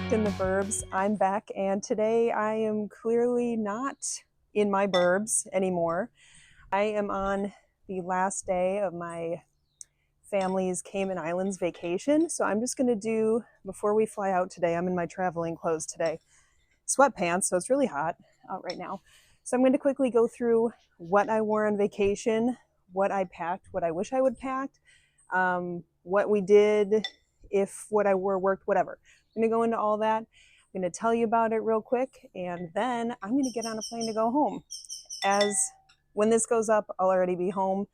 Locked in the Burbs. I'm Beck, and today I am clearly not in my burbs anymore. I am on the last day of my family's Cayman Islands vacation, so I'm just going to do, before we fly out today, I'm in my traveling clothes today, sweatpants, so it's really hot out right now. So I'm going to quickly go through what I wore on vacation, what I packed, what I wish I would packed, what we did, if what I wore worked, whatever. I'm going to go into all that. I'm going to tell you about it real quick, and then I'm going to get on a plane to go home. As when this goes up, I'll already be home.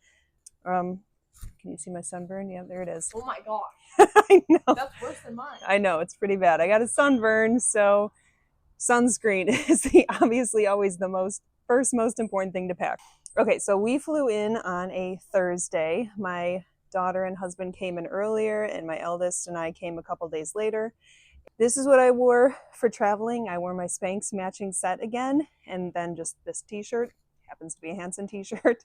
Can you see my sunburn? Yeah, there it is. Oh my gosh. I know. That's worse than mine. I know, it's pretty bad. I got a sunburn, so sunscreen is obviously always the most important thing to pack. Okay, so we flew in on a Thursday. My daughter and husband came in earlier, and my eldest and I came a couple days later. This is what I wore for traveling. I wore my Spanx matching set again, and then just this t-shirt. Happens to be a Hanson t-shirt.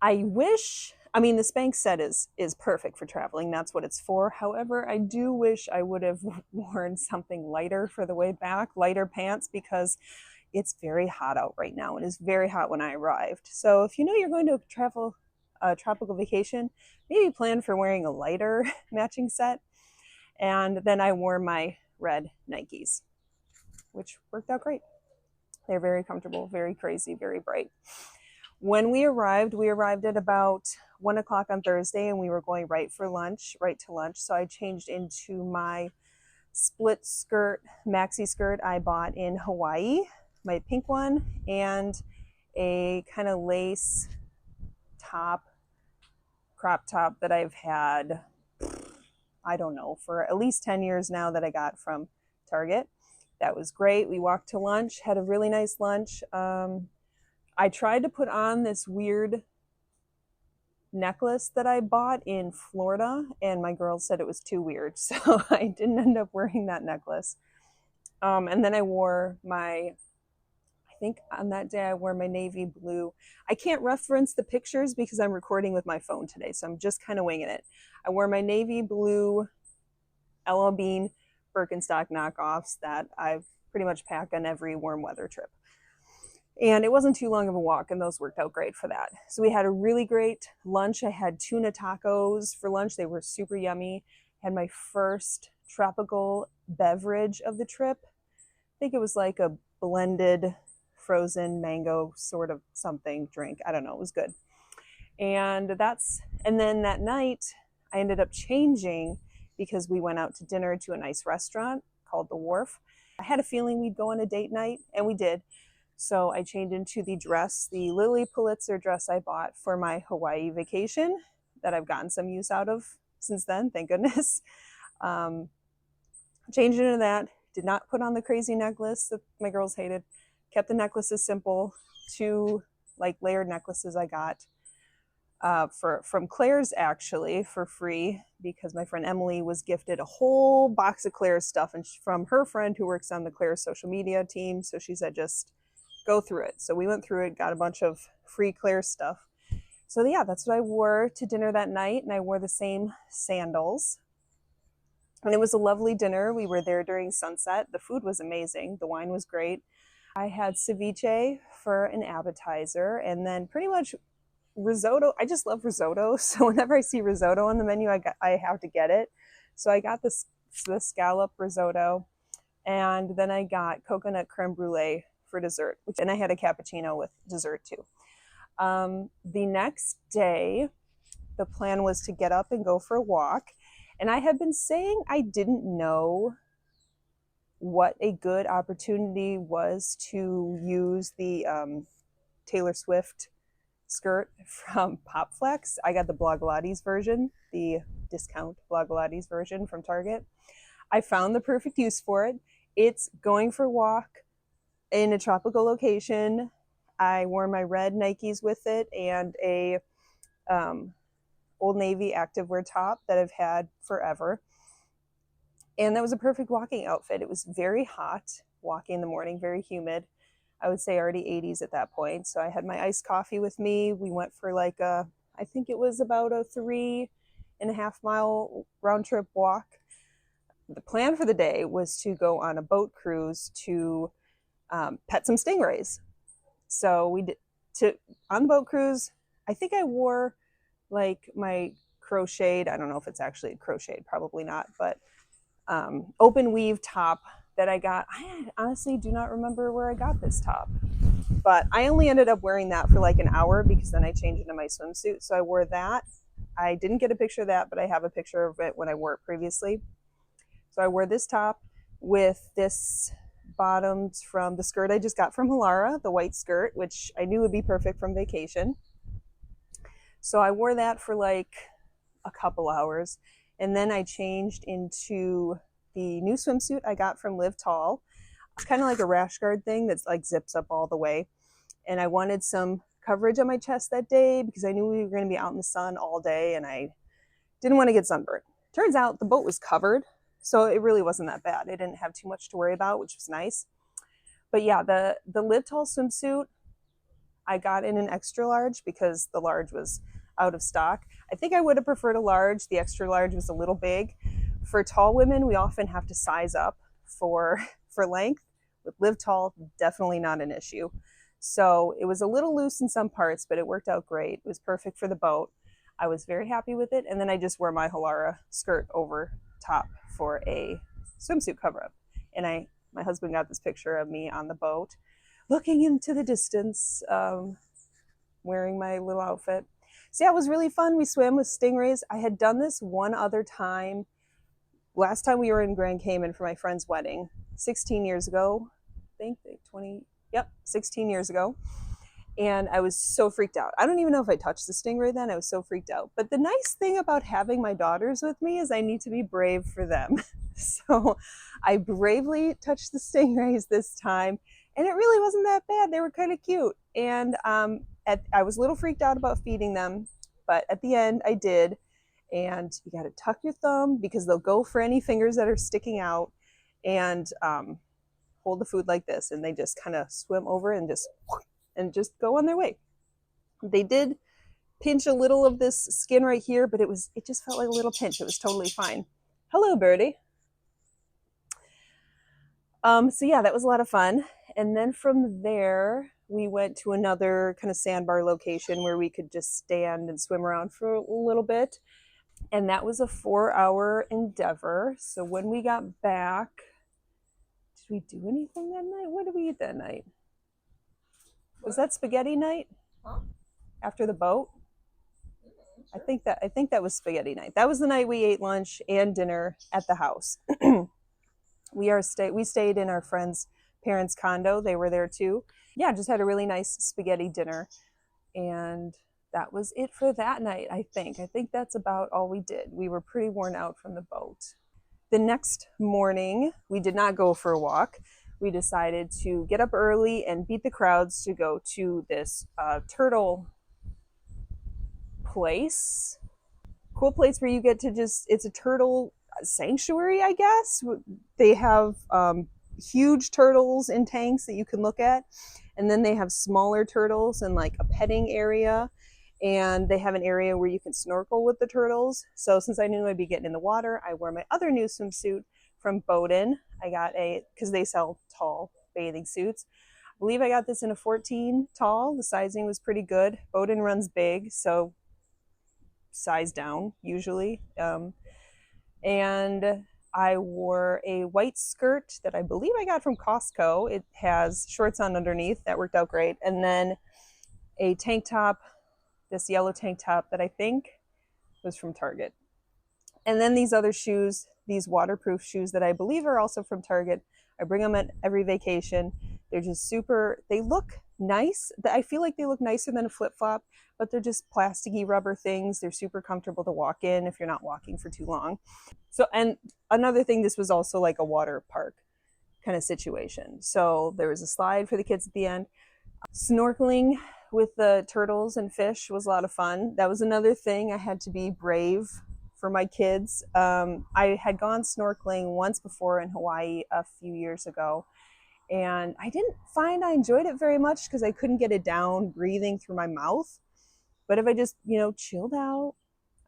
I mean, the Spanx set is perfect for traveling. That's what it's for. However, I do wish I would have worn something lighter for the way back, lighter pants, because it's very hot out right now. It is very hot when I arrived. So if you know you're going to travel a tropical vacation, maybe plan for wearing a lighter matching set. And then I wore my red Nikes, which worked out great. They're very comfortable, very crazy, very bright. When we arrived at about 1 o'clock on Thursday, and we were going right to lunch. So I changed into my split skirt, maxi skirt I bought in Hawaii, my pink one, and a kind of lace top, crop top that I've had, I don't know, for at least 10 years now, that I got from Target. That was great. We walked to lunch, had a really nice lunch. I tried to put on this weird necklace that I bought in Florida, and my girls said it was too weird, so I didn't end up wearing that necklace. And then I think on that day I wore my navy blue. I can't reference the pictures because I'm recording with my phone today, so I'm just kind of winging it. I wore my navy blue LL Bean Birkenstock knockoffs that I've pretty much packed on every warm weather trip. And it wasn't too long of a walk, and those worked out great for that. So we had a really great lunch. I had tuna tacos for lunch. They were super yummy. Had my first tropical beverage of the trip. I think it was like a blended frozen mango sort of something drink. I don't know. It was good. And then that night I ended up changing because we went out to dinner to a nice restaurant called The Wharf. I had a feeling we'd go on a date night, and we did. So I changed into the Lily Pulitzer dress I bought for my Hawaii vacation that I've gotten some use out of since then, thank goodness. Changed into that, did not put on the crazy necklace that my girls hated. Kept the necklaces simple. 2 like layered necklaces I got from Claire's, actually, for free, because my friend Emily was gifted a whole box of Claire's stuff, and from her friend who works on the Claire's social media team. So she said, just go through it. So we went through it, got a bunch of free Claire's stuff. So yeah, that's what I wore to dinner that night, and I wore the same sandals. And it was a lovely dinner. We were there during sunset. The food was amazing. The wine was great. I had ceviche for an appetizer, and then pretty much risotto. I just love risotto, so whenever I see risotto on the menu, I have to get it. So I got the scallop risotto, and then I got coconut creme brulee for dessert, and I had a cappuccino with dessert too. The next day, the plan was to get up and go for a walk, and I had been saying I didn't know what a good opportunity was to use the Taylor Swift skirt from Pop Flex. I got the Blogilates version, the discount Blogilates version from Target. I found the perfect use for it. It's going for a walk in a tropical location. I wore my red Nikes with it and a Old Navy activewear top that I've had forever. And that was a perfect walking outfit. It was very hot walking in the morning, very humid. I would say already 80s at that point. So I had my iced coffee with me. We went for I think it was about a 3.5 mile round trip walk. the plan for the day was to go on a boat cruise to pet some stingrays. So we did to on the boat cruise. I think I wore like my crocheted. I don't know if it's actually crocheted, probably not, but open weave top that I got. I honestly do not remember where I got this top, but I only ended up wearing that for like an hour because then I changed into my swimsuit. So I wore that. I didn't get a picture of that, but I have a picture of it when I wore it previously. So I wore this top with this bottoms from the skirt I just got from Halara, the white skirt, which I knew would be perfect from vacation. So I wore that for like a couple hours. And then I changed into the new swimsuit I got from Live Tall. It's kind of like a rash guard thing that's like zips up all the way. And I wanted some coverage on my chest that day because I knew we were going to be out in the sun all day and I didn't want to get sunburned. Turns out the boat was covered, so it really wasn't that bad. I didn't have too much to worry about, which was nice. But yeah, the Live Tall swimsuit I got in an extra large because the large was out of stock. I think I would have preferred a large. The extra large was a little big. For tall women, we often have to size up for length. With Live Tall, definitely not an issue. So it was a little loose in some parts, but it worked out great. It was perfect for the boat. I was very happy with it. And then I just wore my Halara skirt over top for a swimsuit cover up. And my husband got this picture of me on the boat looking into the distance, wearing my little outfit. So yeah, it was really fun. We swam with stingrays. I had done this one other time. Last time we were in Grand Cayman for my friend's wedding, 16 years ago. I think 20, yep, 16 years ago. And I was so freaked out. I don't even know if I touched the stingray then. I was so freaked out. But the nice thing about having my daughters with me is I need to be brave for them. So I bravely touched the stingrays this time. And it really wasn't that bad. They were kind of cute. And I was a little freaked out about feeding them. But at the end, I did. And you got to tuck your thumb because they'll go for any fingers that are sticking out. And hold the food like this. And they just kind of swim over and just go on their way. They did pinch a little of this skin right here, but it just felt like a little pinch. It was totally fine. Hello, birdie. So yeah, that was a lot of fun. And then from there, we went to another kind of sandbar location where we could just stand and swim around for a little bit. And that was a 4-hour endeavor. So when we got back, did we do anything that night? What did we eat that night? Was that spaghetti night? Huh? After the boat? I think that was spaghetti night. That was the night we ate lunch and dinner at the house. We stayed in our friend's parents' condo. They were there too. Yeah, just had a really nice spaghetti dinner. And that was it for that night, I think. I think that's about all we did. We were pretty worn out from the boat. The next morning, we did not go for a walk. We decided to get up early and beat the crowds to go to this turtle place. Cool place where you get to it's a turtle sanctuary, I guess. They have huge turtles in tanks that you can look at. And then they have smaller turtles and like a petting area. And they have an area where you can snorkel with the turtles. So since I knew I'd be getting in the water, I wore my other new swimsuit from Bowdoin. I got because they sell tall bathing suits. I believe I got this in a 14 tall. The sizing was pretty good. Bowdoin runs big, so size down usually. And I wore a white skirt that I believe I got from Costco. It has shorts on underneath. That worked out great. And then a tank top, this yellow tank top that I think was from Target. And then these other shoes, these waterproof shoes that I believe are also from Target. I bring them at every vacation. They're just they look nice. I feel like they look nicer than a flip-flop, but they're just plasticky rubber things. They're super comfortable to walk in if you're not walking for too long. So, and another thing, this was also like a water park kind of situation. So there was a slide for the kids at the end. Snorkeling with the turtles and fish was a lot of fun. That was another thing. I had to be brave for my kids. I had gone snorkeling once before in Hawaii a few years ago, and I didn't find I enjoyed it very much because I couldn't get it down breathing through my mouth. But if I just, chilled out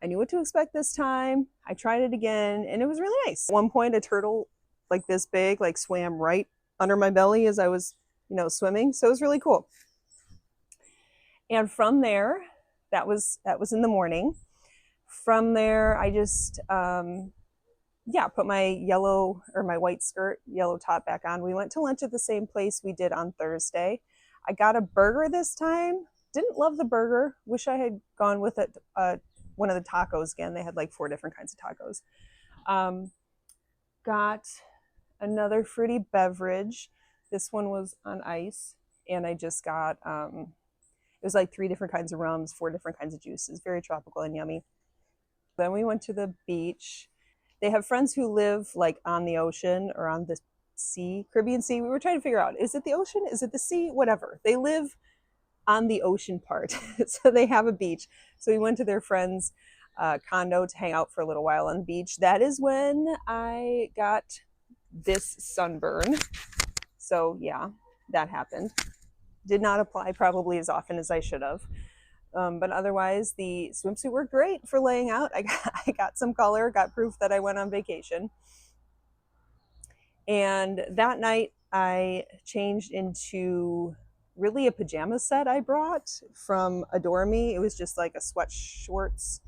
I knew what to expect this time. I tried it again and it was really nice. At one point, a turtle like this big, like swam right under my belly as I was, swimming. So it was really cool. And from there, that was in the morning. From there, I just put my yellow or my white skirt, yellow top back on. We went to lunch at the same place we did on Thursday. I got a burger this time. Didn't love the burger. Wish I had gone with it. One of the tacos again. They had like 4 different kinds of tacos. Got another fruity beverage. This one was on ice, and I just got it was like 3 different kinds of rums, 4 different kinds of juices. Very tropical and yummy. Then we went to the beach. They have friends who live like on the ocean or on the sea, Caribbean Sea. We were trying to figure out, is it the ocean? Is it the sea? Whatever. They live on the ocean part. So they have a beach. So we went to their friend's condo to hang out for a little while on the beach. That is when I got this sunburn. So yeah, that happened. Did not apply probably as often as I should have. But otherwise, the swimsuit worked great for laying out. I got some color, got proof that I went on vacation. And that night, I changed into really a pajama set I brought from Adore Me. It was just like a sweat shorts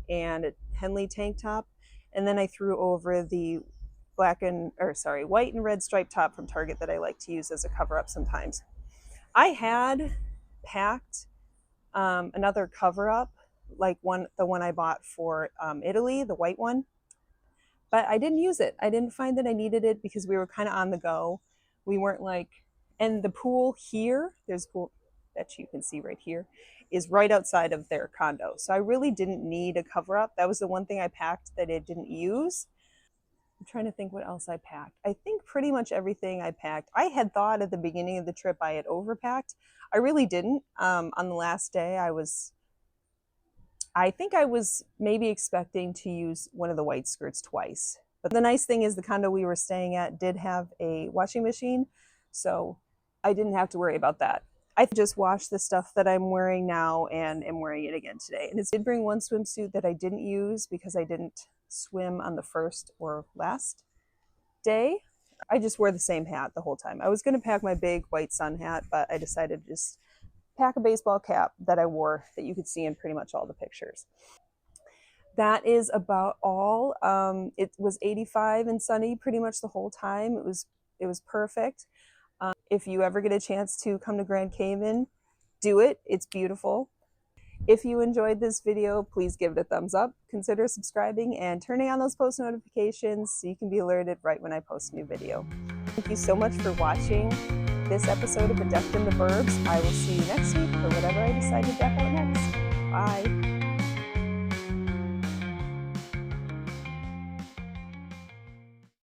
and a Henley tank top. And then I threw over the white and red striped top from Target that I like to use as a cover up sometimes. I had packed another cover up, like the one I bought for Italy, the white one, but I didn't use it. I didn't find that I needed it because we were kind of on the go. We weren't like, and the pool here, there's a pool that you can see right here, is right outside of their condo. So I really didn't need a cover up. That was the one thing I packed that I didn't use. I'm trying to think what else I packed. I think pretty much everything I packed. I had thought at the beginning of the trip I had overpacked. I really didn't. On the last day, I think I was maybe expecting to use one of the white skirts twice. But the nice thing is the condo we were staying at did have a washing machine, so I didn't have to worry about that. I just washed the stuff that I'm wearing now and am wearing it again today. And I did bring one swimsuit that I didn't use because I didn't swim on the first or last day. I just wore the same hat the whole time. I was going to pack my big white sun hat, but I decided to just pack a baseball cap that I wore that you could see in pretty much all the pictures. That is about all. It was 85 and sunny pretty much the whole time. It was perfect. If you ever get a chance to come to Grand Cayman, do it. It's beautiful. If you enjoyed this video, please give it a thumbs up, consider subscribing, and turning on those post notifications so you can be alerted right when I post a new video. Thank you so much for watching this episode of Adept in the Burbs. I will see you next week for whatever I decide to deck out next. Bye.